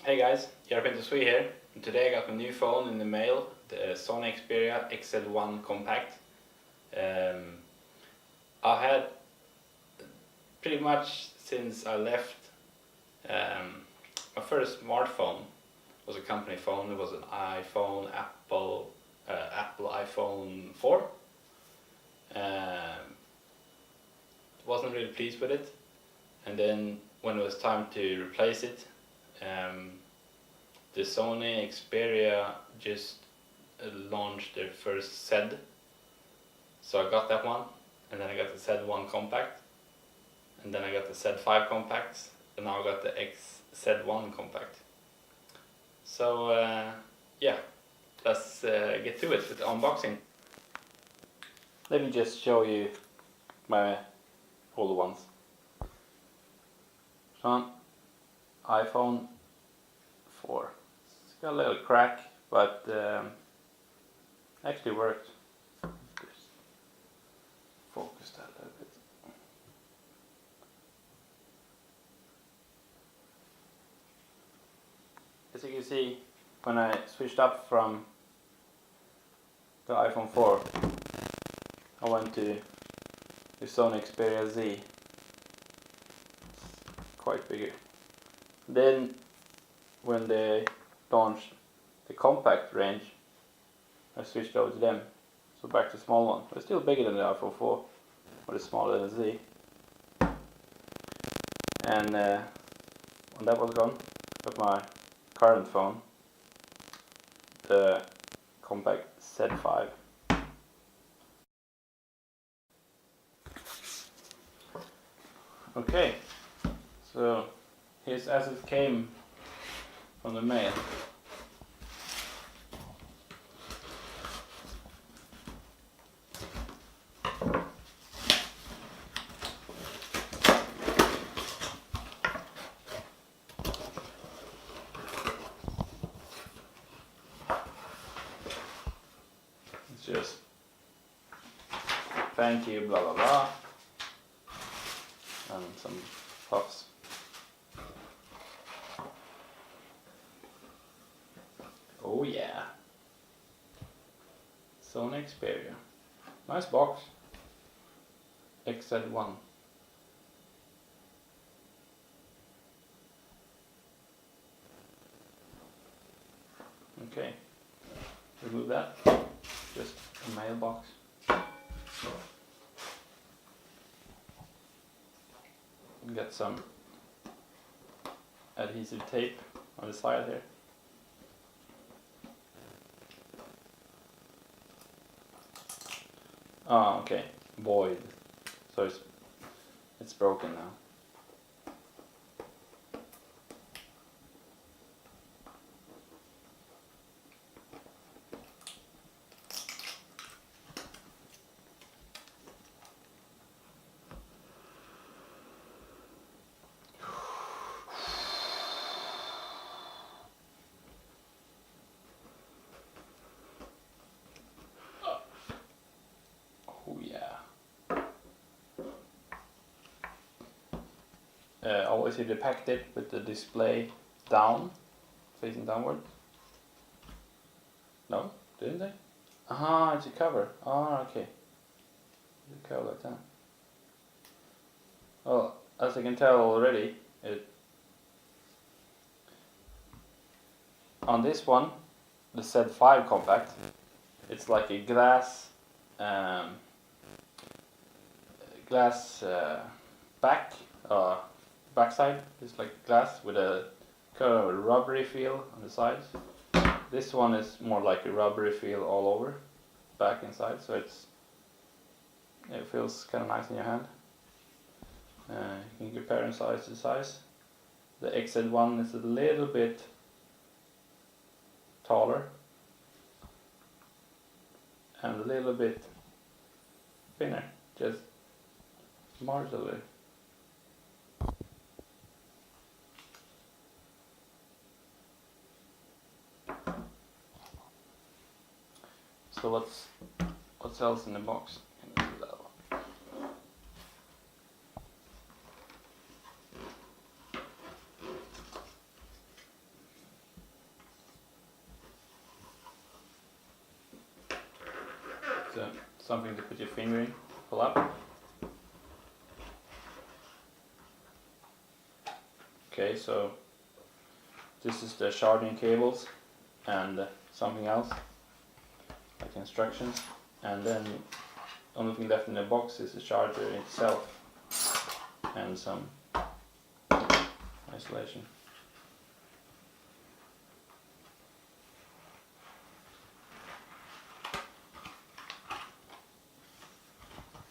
Hey guys, Jerrypintoswe here, and today I got a new phone in the mail, the Sony Xperia XZ1 compact. I had pretty much since I left my first smartphone was a company phone. It was an Apple iPhone 4. Wasn't really pleased with it, and then when it was time to replace it, the Sony Xperia just launched their first Z, so I got that one, and then I got the Z1 compact, and then I got the Z5 compacts, and now I got the XZ1 compact. So yeah, let's get to it with the unboxing. Let me just show you my older ones. So, iPhone 4. It's got a little crack, but actually worked. Just focus that a little bit. As you can see, when I switched up from the iPhone 4, I went to the Sony Xperia Z. It's quite bigger. Then when they launched the compact range, I switched over to them. So back to small one. It's still bigger than the iPhone 4, but it's smaller than the Z. And when that was gone, I got my current phone, the compact Z5. Okay, so here's as it came from the mail. It's just thank you, blah blah blah, and some puffs. Oh yeah, Sony Xperia, nice box, XZ1. Okay, remove that, just a mailbox. Get some adhesive tape on the side here. Oh, okay, void. So it's broken now. Oh yeah. Always either packed it with the display down, facing downward. No, didn't they? Ah, it's a cover. Ah, okay. It's a cover like that. Well, as you can tell already, on this one, the Z5 compact, it's like a glass backside. It's like glass with a kind of rubbery feel on the sides. This one is more like a rubbery feel all over, back and side, so it feels kind of nice in your hand. You can compare in size to size. The XZ1 is a little bit taller and a little bit thinner, just marginally. So what's else in the box? something to put your finger in, pull up. Okay, so this is the charging cables and something else, like instructions, and then only thing left in the box is the charger itself and some isolation.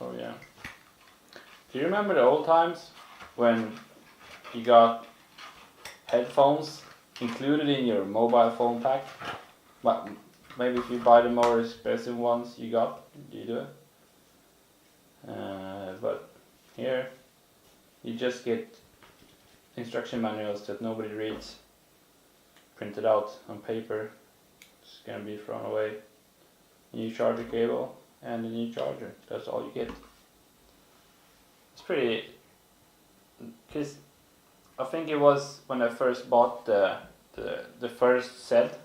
Oh yeah. Do you remember the old times when you got headphones included in your mobile phone pack? But maybe if you buy the more expensive ones you do it. But here you just get instruction manuals that nobody reads, printed out on paper. It's gonna be thrown away. New charger cable and a new charger. That's all you get. It's pretty, because I think it was when I first bought the first set.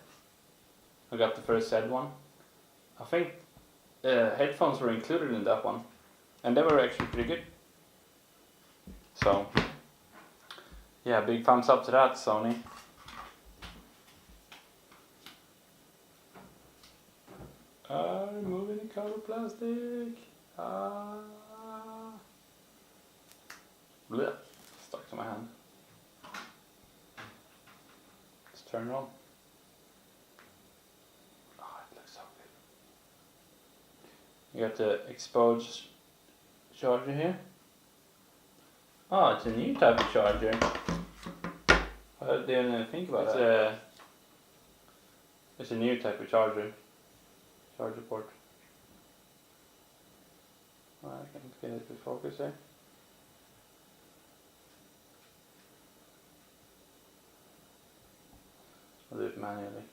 I got the first set one. I think headphones were included in that one, and they were actually pretty good. So yeah, big thumbs up to that, Sony. Removing the cover plastic. Blech. Stuck to my hand. Let's turn it on. Oh, it looks so good. You got the exposed charger here. Oh, it's a new type of charger. I didn't even think about that. It's a new type of charger. Charger port. I can't get it to focus there. I'll do it manually.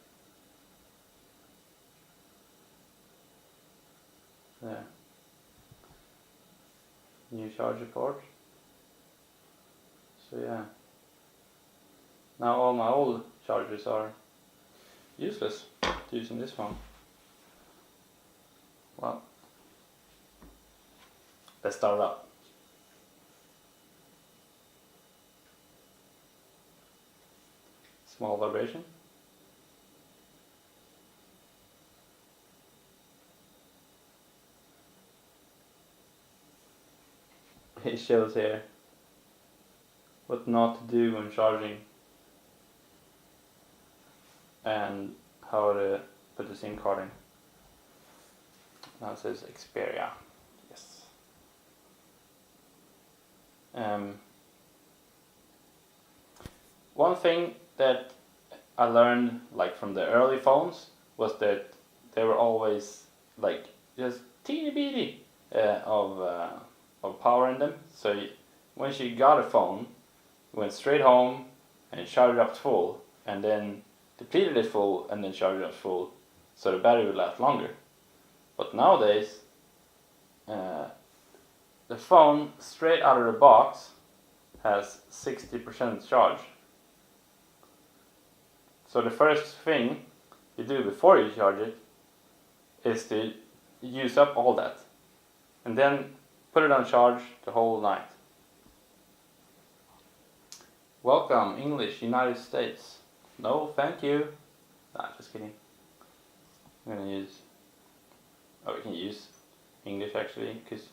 There. New charger port. So yeah. Now all my old chargers are useless using this one. Well, let's start it up. Small vibration. It shows here what not to do when charging and how to put the SIM card in. Now it says Xperia. Yes. One thing that I learned like from the early phones was that they were always like just teeny bitty of power in them. So once you got a phone, you went straight home and you charged it up to full, and then depleted it full and then charged it up full, so the battery would last longer. But nowadays, the phone straight out of the box has 60% charge. So the first thing you do before you charge it is to use up all that, and then put it on charge the whole night. Welcome, English, United States. No, thank you. Nah, just kidding. I'm gonna use... Oh, we can use English actually, because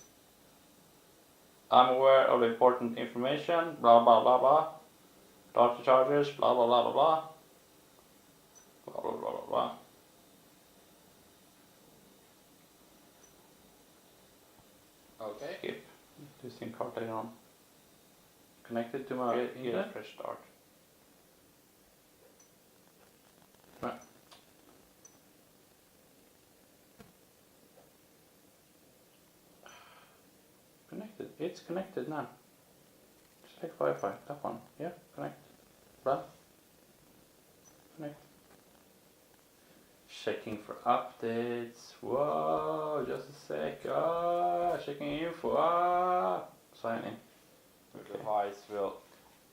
I'm aware of important information, blah blah blah blah. Data chargers, blah blah blah blah blah. Blah blah blah blah blah. Okay. Skip. This SIM card later on. Connected to my internet. Press start. Right. Connected. It's connected now. Just like Wi-Fi. That one. Yeah. Connect. Blah. Connect. Checking for updates. Whoa, just a sec. Ah, checking info. Ah, sign in. Okay. Device will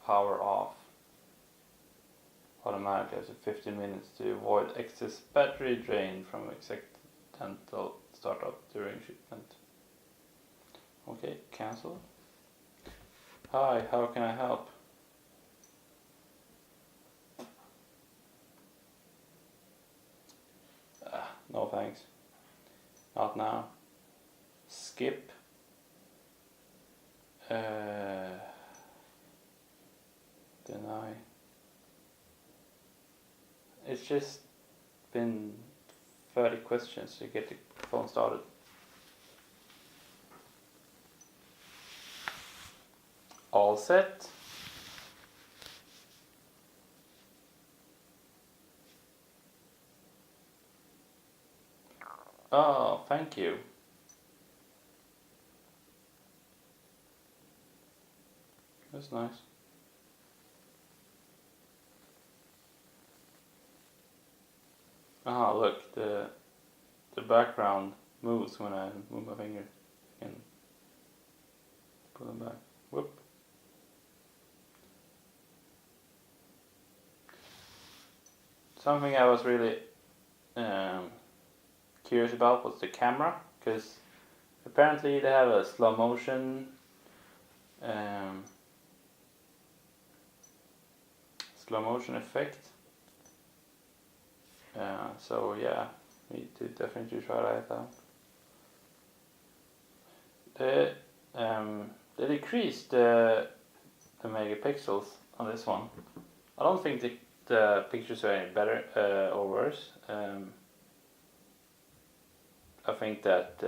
power off automatically after 15 minutes to avoid excess battery drain from and they'll start up during shipment. Okay, cancel. Hi, how can I help? No thanks. Not now. Skip. Deny. It's just been 30 questions to get the phone started. All set. Oh, thank you. That's nice. Ah, look, the background moves when I move my finger and pull them back. Whoop. Something I was really curious about was the camera, because apparently they have a slow motion effect. So yeah, we need to definitely try that out. They decreased the megapixels on this one. I don't think the pictures are any better or worse. I think that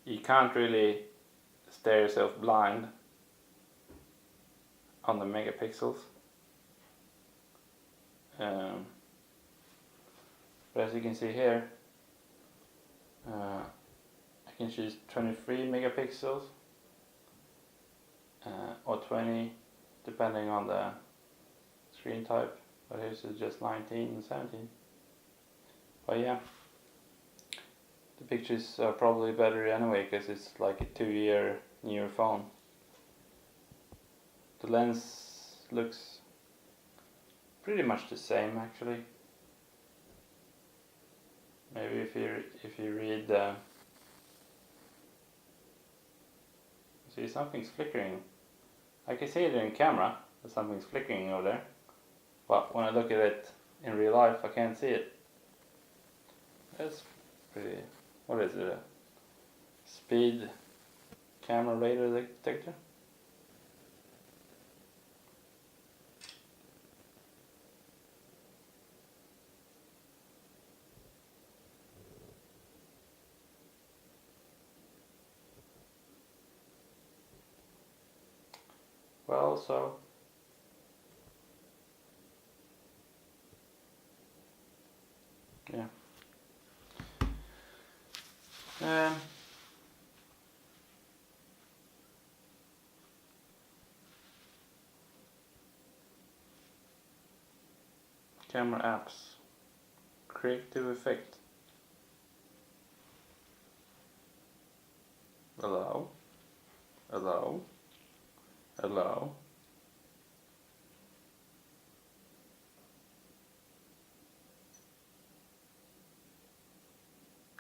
you can't really stare yourself blind on the megapixels. But as you can see here, I can choose 23 megapixels or 20 depending on the screen type, but here's just 19 and 17. But yeah, the pictures are probably better anyway because it's like a 2-year newer phone. The lens looks pretty much the same actually. Maybe if you read see, something's flickering. I can see it in camera that something's flickering over there, but when I look at it in real life I can't see it. That's pretty, what is it, a speed camera radar detector? Well, so yeah. Camera apps. Creative effect. Allow. Allow. Allow.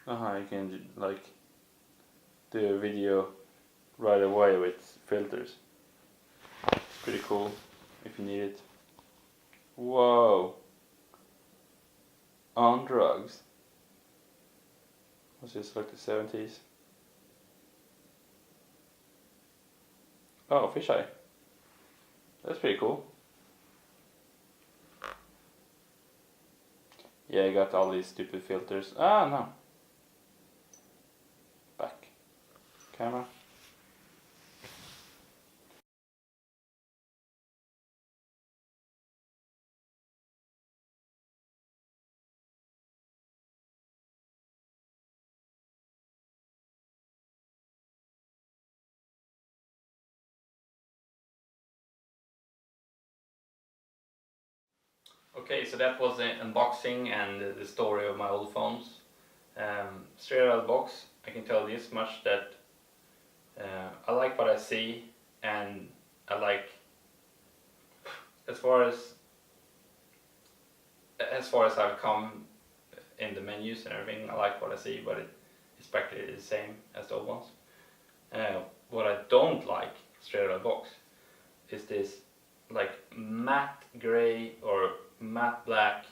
You can like do a video right away with filters. Pretty cool if you need it. Whoa. On drugs. Was this like the 70s? Oh, fisheye. That's pretty cool. Yeah, I got all these stupid filters. Ah, no. Back. Camera. Okay, so that was the unboxing and the story of my old phones. Straight out of the box, I can tell this much, that I like what I see, and I like, as far as I've come in the menus and everything. I like what I see, but it's practically the same as the old ones. What I don't like straight out of the box is this like matte gray or matte black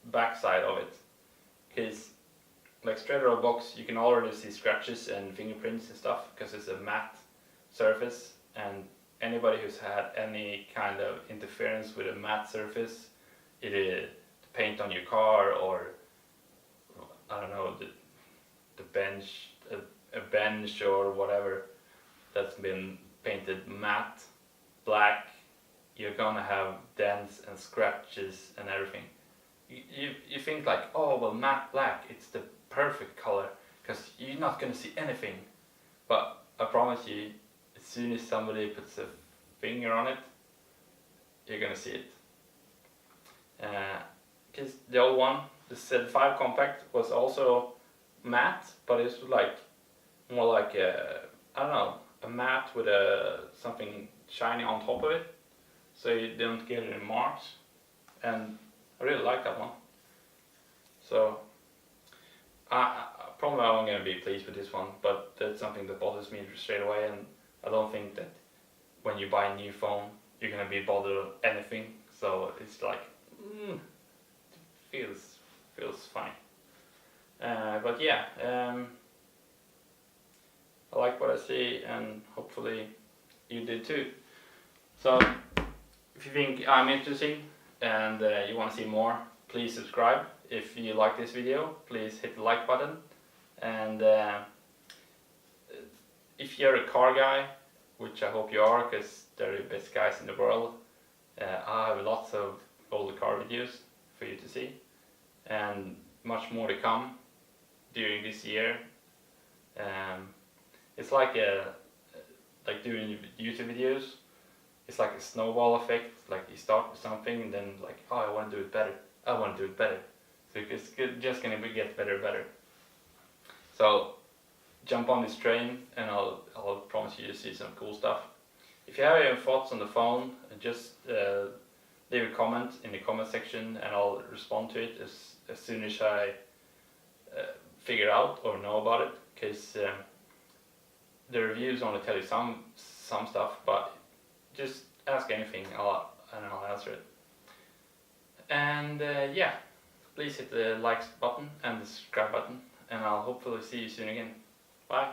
backside of it, because like straight out of the box you can already see scratches and fingerprints and stuff because it's a matte surface, and anybody who's had any kind of interference with a matte surface, either the paint on your car or I don't know, the bench, a bench or whatever that's been painted matte black, you're gonna have dents and scratches and everything. You think like, oh well, matte black, it's the perfect color because you're not gonna see anything, but I promise you, as soon as somebody puts a finger on it, you're gonna see it. Because the old one, the Z5 compact, was also matte, but it's like more like a, I don't know, a matte with something shiny on top of it, so you don't get any marks, and I really like that one. So I probably I'm gonna be pleased with this one, but that's something that bothers me straight away, and I don't think that when you buy a new phone you're gonna be bothered of anything. So it's like it feels funny. But yeah, I like what I see, and hopefully you did too. So if you think I'm interesting and you want to see more, please subscribe. If you like this video, please hit the like button, and if you're a car guy, which I hope you are because they're the best guys in the world, I have lots of older car videos for you to see, and much more to come during this year. It's like doing YouTube videos. It's like a snowball effect. Like you start with something and then like, oh, I want to do it better. I want to do it better. So it's just gonna get better and better. So jump on this train, and I'll promise you to see some cool stuff. If you have any thoughts on the phone, just leave a comment in the comment section, and I'll respond to it as soon as I figure out or know about it. Because the reviews only tell you some stuff, but just ask anything, and I'll answer it. And yeah, please hit the like button and the subscribe button, and I'll hopefully see you soon again. Bye.